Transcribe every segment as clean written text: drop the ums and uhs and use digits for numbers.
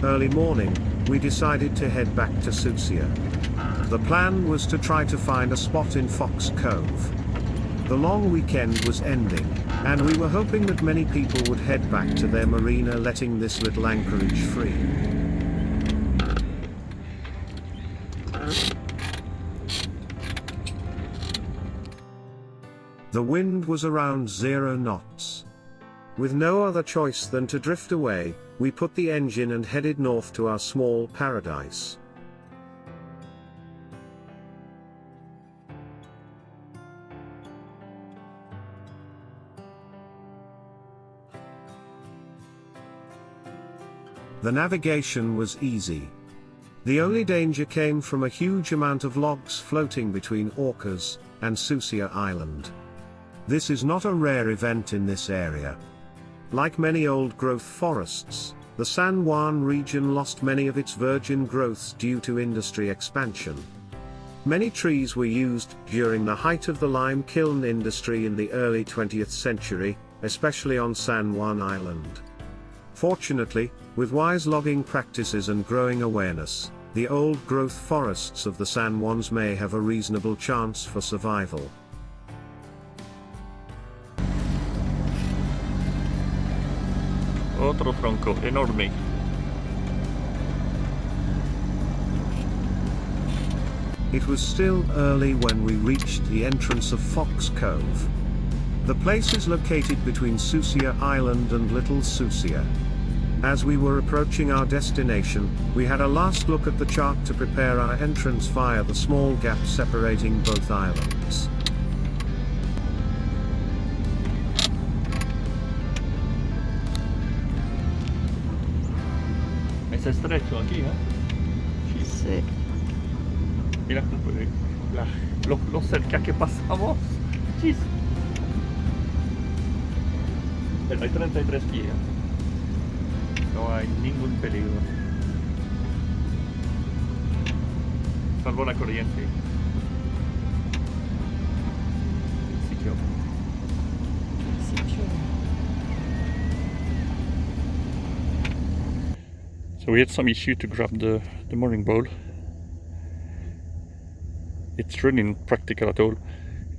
early morning, we decided to head back to Sucia. The plan was to try to find a spot in Fox Cove. The long weekend was ending, and we were hoping that many people would head back to their marina, letting this little anchorage free. The wind was around 0 knots. With no other choice than to drift away, we put the engine and headed north to our small paradise. The navigation was easy. The only danger came from a huge amount of logs floating between Orcas and Sucia Island. This is not a rare event in this area. Like many old-growth forests, the San Juan region lost many of its virgin growths due to industry expansion. Many trees were used during the height of the lime kiln industry in the early 20th century, especially on San Juan Island. Fortunately, with wise logging practices and growing awareness, the old-growth forests of the San Juans may have a reasonable chance for survival. Otro tronco enorme. It was still early when we reached the entrance of Fox Cove. The place is located between Sucia Island and Little Sucia. As we were approaching our destination, we had a last look at the chart to prepare our entrance via the small gap separating both islands. Es estrecho aquí, ¿eh? Sí. Mira lo cerca que pasamos. Chis. Pero hay 33 pies. No hay ningún peligro. Salvo la corriente. Sitio. So we had some issue to grab the mooring pole. It's really not practical at all.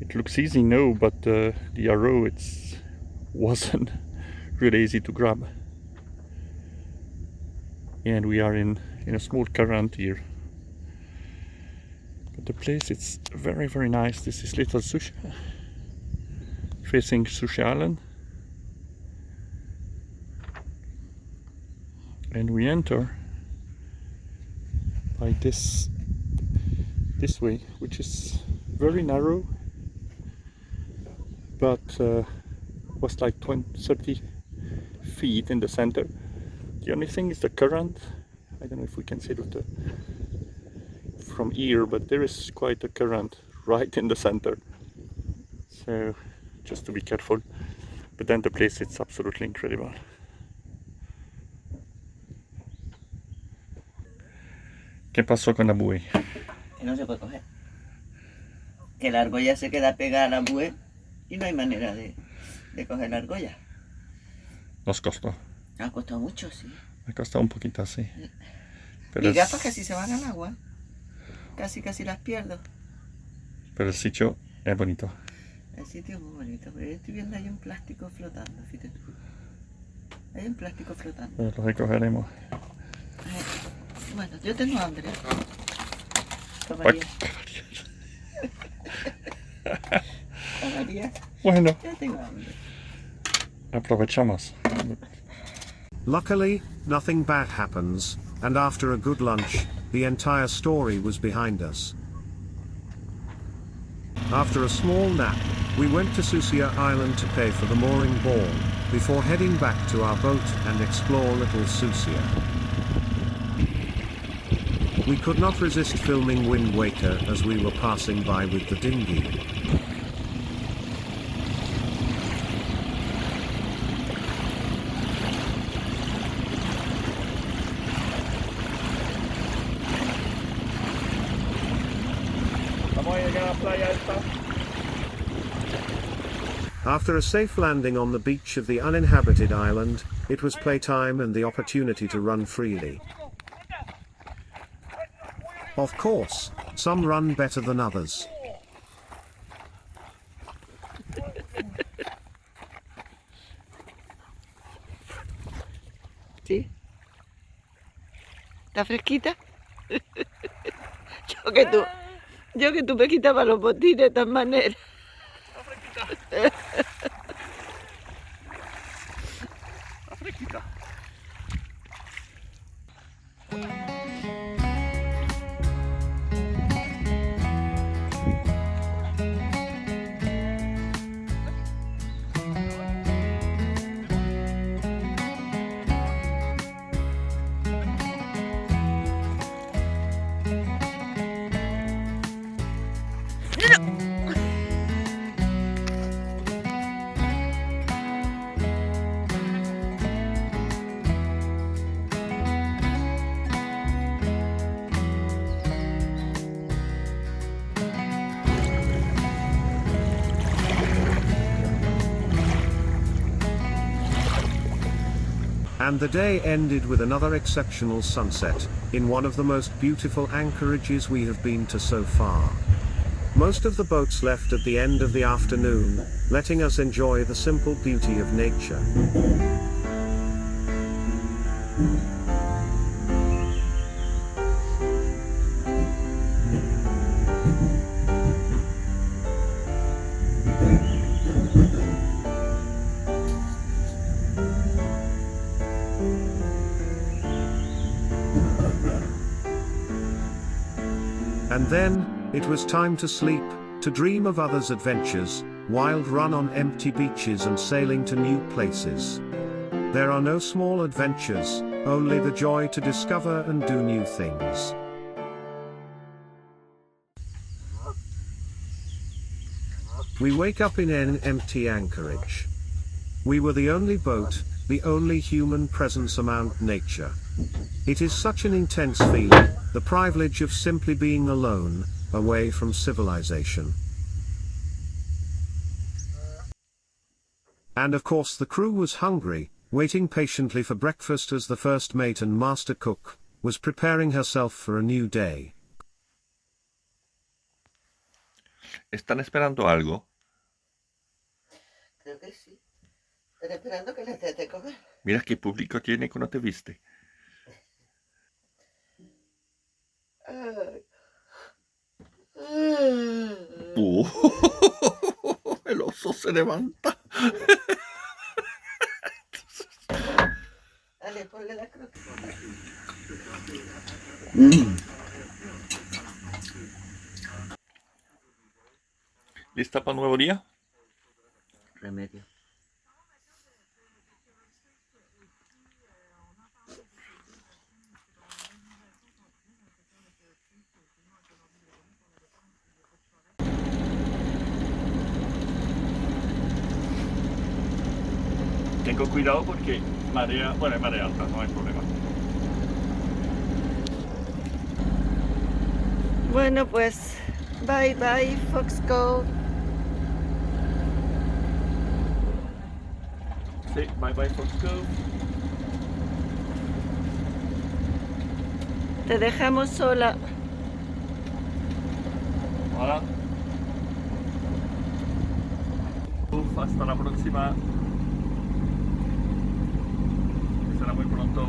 It looks easy now, but the arrow wasn't really easy to grab. And we are in a small current here. But the place is very, very nice. This is Little Sucia, facing Sucia Island. And we enter by this way, which is very narrow, but was like 30 feet in the center. The only thing is the current. I don't know if we can see it from here, but there is quite a current right in the center. So just to be careful. But then the place is absolutely incredible. ¿Qué pasó con la buey? Que no se puede coger. Que la argolla se queda pegada a la buey y no hay manera de coger la argolla. Nos costó. Ha costado mucho, sí. Me ha costado un poquito así. Mis gafas casi se van al agua. Casi las pierdo. Pero el sitio es bonito. El sitio es muy bonito, pero yo estoy viendo ahí un plástico flotando, fíjate tú. Hay un plástico flotando. Pero lo recogeremos. Bueno, yo tengo hambre. Tomaría. Tomaría. Bueno. Yo tengo hambre. Aprovechamos. Luckily, nothing bad happens, and after a good lunch, the entire story was behind us. After a small nap, we went to Sucia Island to pay for the mooring ball, before heading back to our boat and explore Little Sucia. We could not resist filming Wind Waker as we were passing by with the dinghy. After a safe landing on the beach of the uninhabited island, it was playtime and the opportunity to run freely. Of course, some run better than others. ¿Sí? ¿Está fresquita? Yo que tú me quitabas los botines de tal manera. And the day ended with another exceptional sunset, in one of the most beautiful anchorages we have been to so far. Most of the boats left at the end of the afternoon, letting us enjoy the simple beauty of nature. And then, it was time to sleep, to dream of others' adventures, wild run on empty beaches and sailing to new places. There are no small adventures, only the joy to discover and do new things. We wake up in an empty anchorage. We were the only boat, the only human presence among nature. It is such an intense feeling, the privilege of simply being alone, away from civilization. And of course the crew was hungry, waiting patiently for breakfast as the first mate and master cook was preparing herself for a new day. ¿Están esperando algo? Creo que sí. Están esperando que les dé de comer. Mira qué público tiene que no te viste. El oso se levanta. Dale, ponle la croqueta. ¿Lista para un nuevo día? Remedio. Tengo cuidado porque marea, bueno, hay marea alta, no hay problema. Bueno, pues, bye bye, Fox Cove. Sí, bye bye Fox Cove. Te dejamos sola. Hola. Hasta la próxima. Será muy pronto.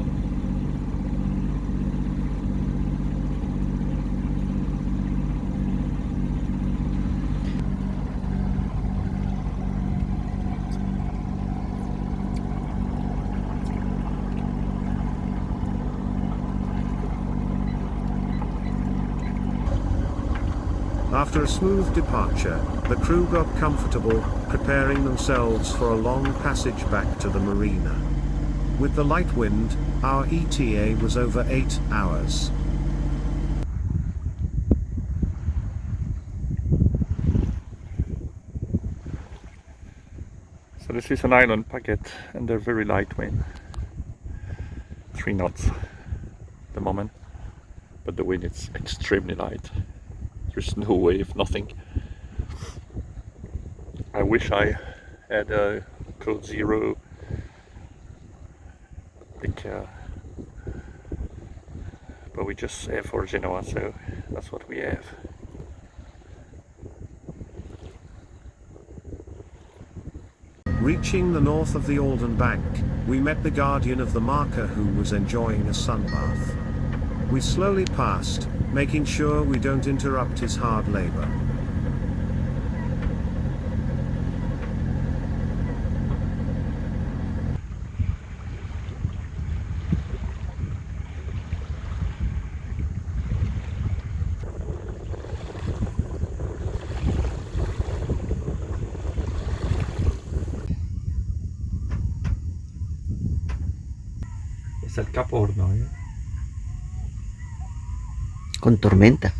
After a smooth departure, the crew got comfortable, preparing themselves for a long passage back to the marina. With the light wind, our ETA was over 8 hours. So this is an island packet and they're very light wind. 3 knots at the moment, but the wind is extremely light. There's no wave, nothing. I wish I had a code 0 but we just have for Genoa, so that's what we have. Reaching the north of the Alden Bank, we met the guardian of the marker who was enjoying a sunbath. We slowly passed, making sure we don't interrupt his hard labor. Es el Capo Horno, ¿eh? Con tormenta.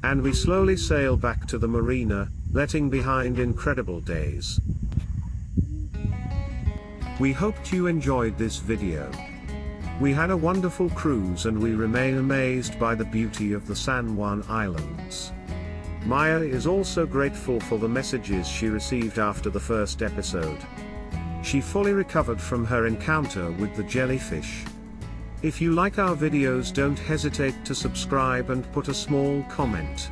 And we slowly sail back to the marina, letting behind incredible days. We hoped you enjoyed this video. We had a wonderful cruise and we remain amazed by the beauty of the San Juan Islands. Maya is also grateful for the messages she received after the first episode. She fully recovered from her encounter with the jellyfish. If you like our videos, don't hesitate to subscribe and put a small comment.